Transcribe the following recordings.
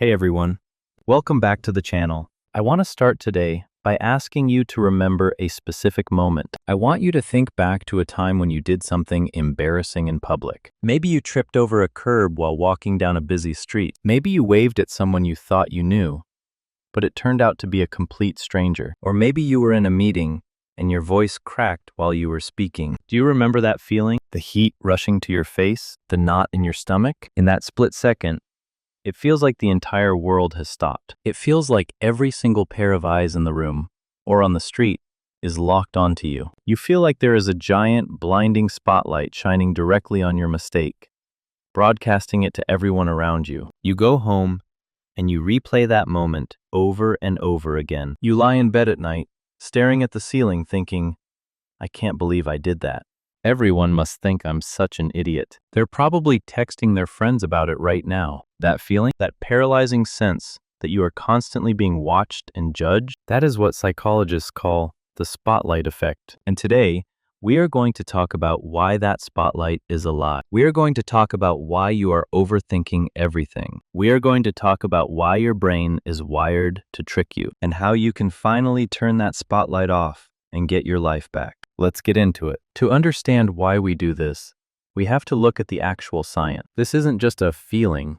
Hey everyone, welcome back to the channel. I want to start today by asking you to remember a specific moment. I want you to think back to a time when you did something embarrassing in public. Maybe you tripped over a curb while walking down a busy street. Maybe you waved at someone you thought you knew, but it turned out to be a complete stranger. Or maybe you were in a meeting and your voice cracked while you were speaking. Do you remember that feeling? The heat rushing to your face, the knot in your stomach? In that split second, it feels like the entire world has stopped. It feels like every single pair of eyes in the room, or on the street, is locked onto you. You feel like there is a giant, blinding spotlight shining directly on your mistake, broadcasting it to everyone around you. You go home, and you replay that moment over and over again. You lie in bed at night, staring at the ceiling thinking, I can't believe I did that. Everyone must think I'm such an idiot. They're probably texting their friends about it right now. That feeling, that paralyzing sense that you are constantly being watched and judged, that is what psychologists call the spotlight effect. And today, we are going to talk about why that spotlight is a lie. We are going to talk about why you are overthinking everything. We are going to talk about why your brain is wired to trick you and how you can finally turn that spotlight off and get your life back. Let's get into it. To understand why we do this, we have to look at the actual science. This isn't just a feeling.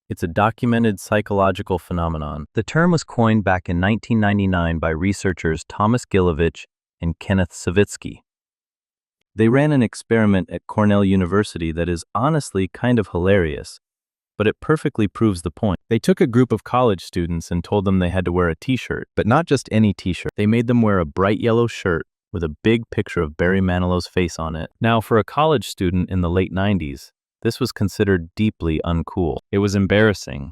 It's a documented psychological phenomenon. The term was coined back in 1999 by researchers Thomas Gilovich and Kenneth Savitsky. They ran an experiment at Cornell University that is honestly kind of hilarious, but it perfectly proves the point. They took a group of college students and told them they had to wear a t-shirt, but not just any t-shirt. They made them wear a bright yellow shirt with a big picture of Barry Manilow's face on it. Now, for a college student in the late 90s, this was considered deeply uncool. It was embarrassing.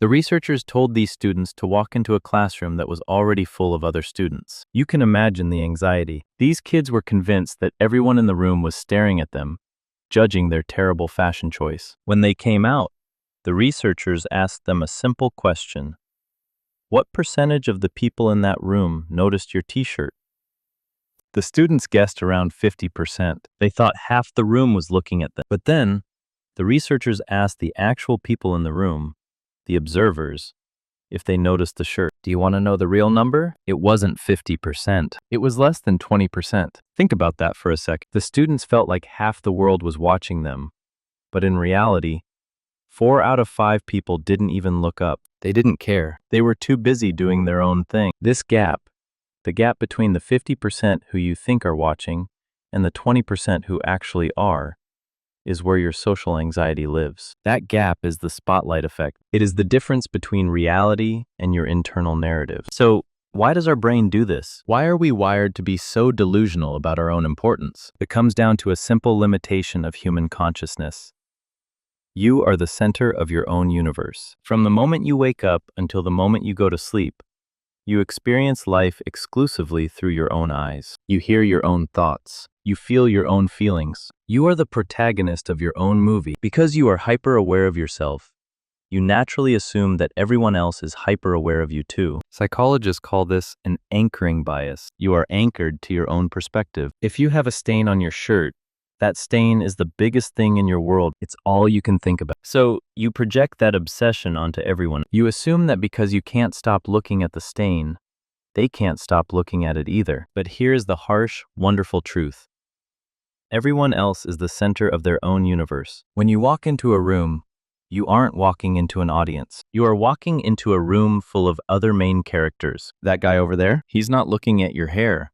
The researchers told these students to walk into a classroom that was already full of other students. You can imagine the anxiety. These kids were convinced that everyone in the room was staring at them, judging their terrible fashion choice. When they came out, the researchers asked them a simple question. What percentage of the people in that room noticed your t-shirt? The students guessed around 50%. They thought half the room was looking at them. But then, the researchers asked the actual people in the room, the observers, if they noticed the shirt. Do you want to know the real number? It wasn't 50%. It was less than 20%. Think about that for a sec. The students felt like half the world was watching them. But in reality, 4 out of 5 people didn't even look up. They didn't care. They were too busy doing their own thing. This gap, the gap between the 50% who you think are watching and the 20% who actually are, is where your social anxiety lives. That gap is the spotlight effect. It is the difference between reality and your internal narrative. So, why does our brain do this? Why are we wired to be so delusional about our own importance? It comes down to a simple limitation of human consciousness. You are the center of your own universe. From the moment you wake up until the moment you go to sleep, you experience life exclusively through your own eyes. You hear your own thoughts. You feel your own feelings. You are the protagonist of your own movie. Because you are hyper-aware of yourself, you naturally assume that everyone else is hyper-aware of you too. Psychologists call this an anchoring bias. You are anchored to your own perspective. If you have a stain on your shirt, that stain is the biggest thing in your world. It's all you can think about. So you project that obsession onto everyone. You assume that because you can't stop looking at the stain, they can't stop looking at it either. But here's the harsh, wonderful truth. Everyone else is the center of their own universe. When you walk into a room, you aren't walking into an audience. You are walking into a room full of other main characters. That guy over there, he's not looking at your hair.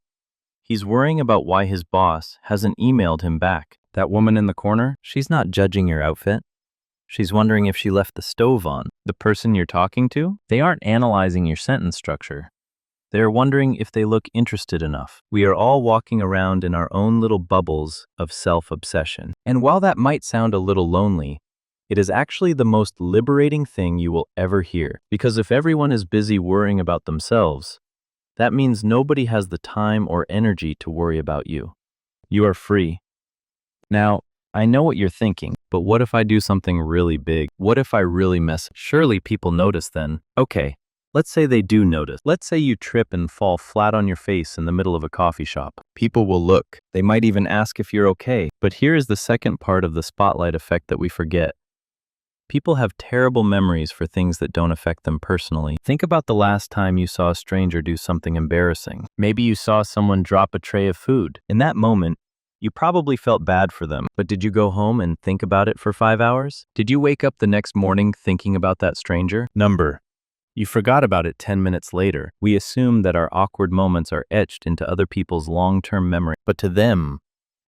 He's worrying about why his boss hasn't emailed him back. That woman in the corner, she's not judging your outfit. She's wondering if she left the stove on. The person you're talking to, they aren't analyzing your sentence structure. They're wondering if they look interested enough. We are all walking around in our own little bubbles of self-obsession. And while that might sound a little lonely, it is actually the most liberating thing you will ever hear. Because if everyone is busy worrying about themselves, that means nobody has the time or energy to worry about you. You are free. Now, I know what you're thinking, but what if I do something really big? What if I really mess? Surely people notice then. Okay, let's say they do notice. Let's say you trip and fall flat on your face in the middle of a coffee shop. People will look. They might even ask if you're okay. But here is the second part of the spotlight effect that we forget. People have terrible memories for things that don't affect them personally. Think about the last time you saw a stranger do something embarrassing. Maybe you saw someone drop a tray of food. In that moment, you probably felt bad for them, but did you go home and think about it for 5 hours? Did you wake up the next morning thinking about that stranger? You forgot about it 10 minutes later. We assume that our awkward moments are etched into other people's long-term memory, but to them,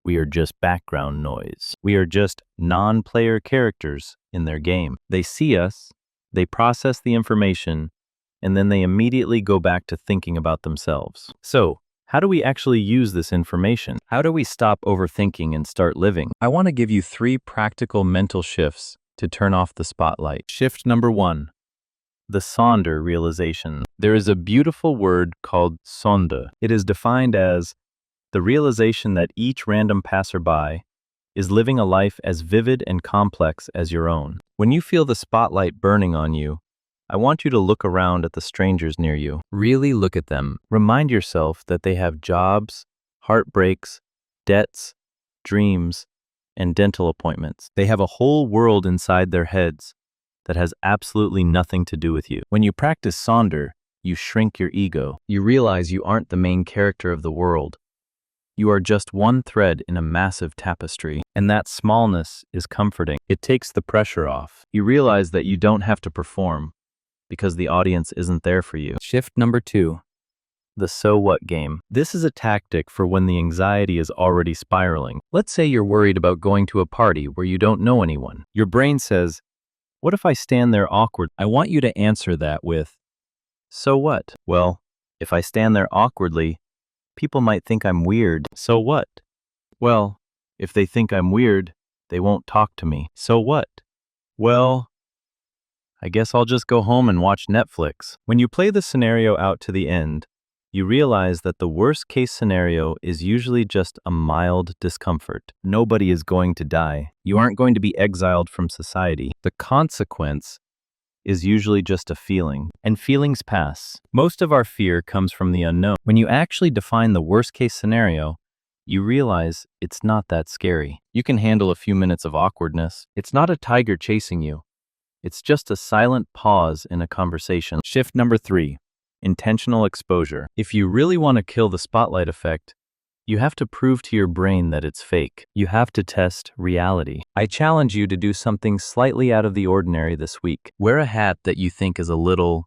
we are just background noise. We are just non-player characters in their game. They see us, they process the information, and then they immediately go back to thinking about themselves. So, how do we actually use this information? How do we stop overthinking and start living? I want to give you 3 practical mental shifts to turn off the spotlight. Shift number 1. The Sonder realization. There is a beautiful word called Sonder. It is defined as the realization that each random passerby is living a life as vivid and complex as your own. When you feel the spotlight burning on you, I want you to look around at the strangers near you. Really look at them. Remind yourself that they have jobs, heartbreaks, debts, dreams, and dental appointments. They have a whole world inside their heads that has absolutely nothing to do with you. When you practice Sonder, you shrink your ego. You realize you aren't the main character of the world. You are just one thread in a massive tapestry, and that smallness is comforting. It takes the pressure off. You realize that you don't have to perform because the audience isn't there for you. Shift number 2. The so what game. This is a tactic for when the anxiety is already spiraling. Let's say you're worried about going to a party where you don't know anyone. Your brain says, what if I stand there awkward? I want you to answer that with, so what? Well, if I stand there awkwardly, people might think I'm weird. So what? Well, if they think I'm weird, they won't talk to me. So what? Well, I guess I'll just go home and watch Netflix. When you play the scenario out to the end, you realize that the worst case scenario is usually just a mild discomfort. Nobody is going to die. You aren't going to be exiled from society. The consequence is usually just a feeling, and feelings pass. Most of our fear comes from the unknown. When you actually define the worst case scenario, you realize it's not that scary. You can handle a few minutes of awkwardness. It's not a tiger chasing you. It's just a silent pause in a conversation. Shift number 3, intentional exposure. If you really want to kill the spotlight effect, you have to prove to your brain that it's fake. You have to test reality. I challenge you to do something slightly out of the ordinary this week. Wear a hat that you think is a little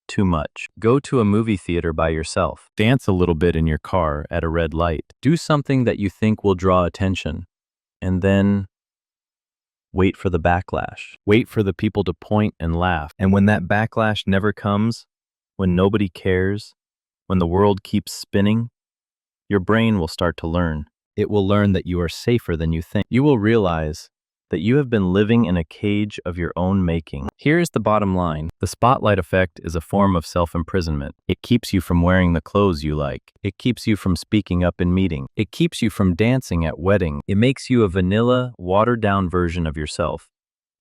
too much. Go to a movie theater by yourself. Dance a little bit in your car at a red light. Do something that you think will draw attention. And then wait for the backlash. Wait for the people to point and laugh. And when that backlash never comes, when nobody cares, when the world keeps spinning, your brain will start to learn. It will learn that you are safer than you think. You will realize that you have been living in a cage of your own making. Here's the bottom line. The spotlight effect is a form of self-imprisonment. It keeps you from wearing the clothes you like. It keeps you from speaking up in meetings. It keeps you from dancing at weddings. It makes you a vanilla, watered-down version of yourself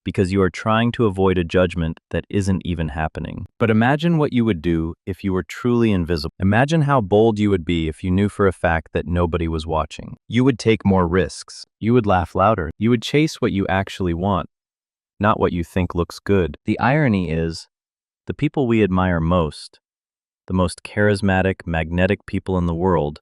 because you are trying to avoid a judgment that isn't even happening. But imagine what you would do if you were truly invisible. Imagine how bold you would be if you knew for a fact that nobody was watching. You would take more risks. You would laugh louder. You would chase what you actually want, not what you think looks good. The irony is, the people we admire most, the most charismatic, magnetic people in the world,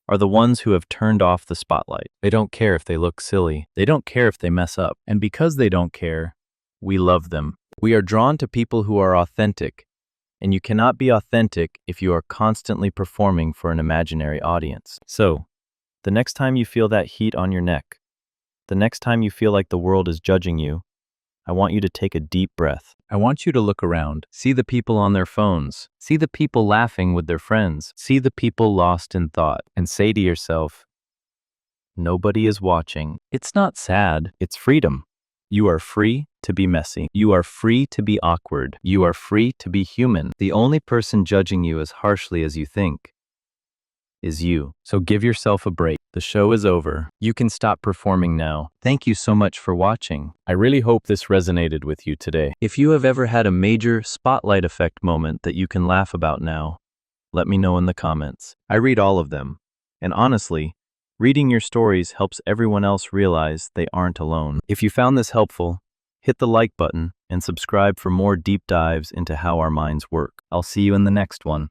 are the ones who have turned off the spotlight. They don't care if they look silly. They don't care if they mess up. And because they don't care, we love them. We are drawn to people who are authentic, and you cannot be authentic if you are constantly performing for an imaginary audience. So, the next time you feel that heat on your neck, the next time you feel like the world is judging you, I want you to take a deep breath. I want you to look around. See the people on their phones. See the people laughing with their friends. See the people lost in thought. And say to yourself, nobody is watching. It's not sad. It's freedom. You are free to be messy. You are free to be awkward. You are free to be human. The only person judging you as harshly as you think is you. So give yourself a break. The show is over. You can stop performing now. Thank you so much for watching. I really hope this resonated with you today. If you have ever had a major spotlight effect moment that you can laugh about now, let me know in the comments. I read all of them. And honestly, reading your stories helps everyone else realize they aren't alone. If you found this helpful, Hit the like button and subscribe for more deep dives into how our minds work. I'll see you in the next one.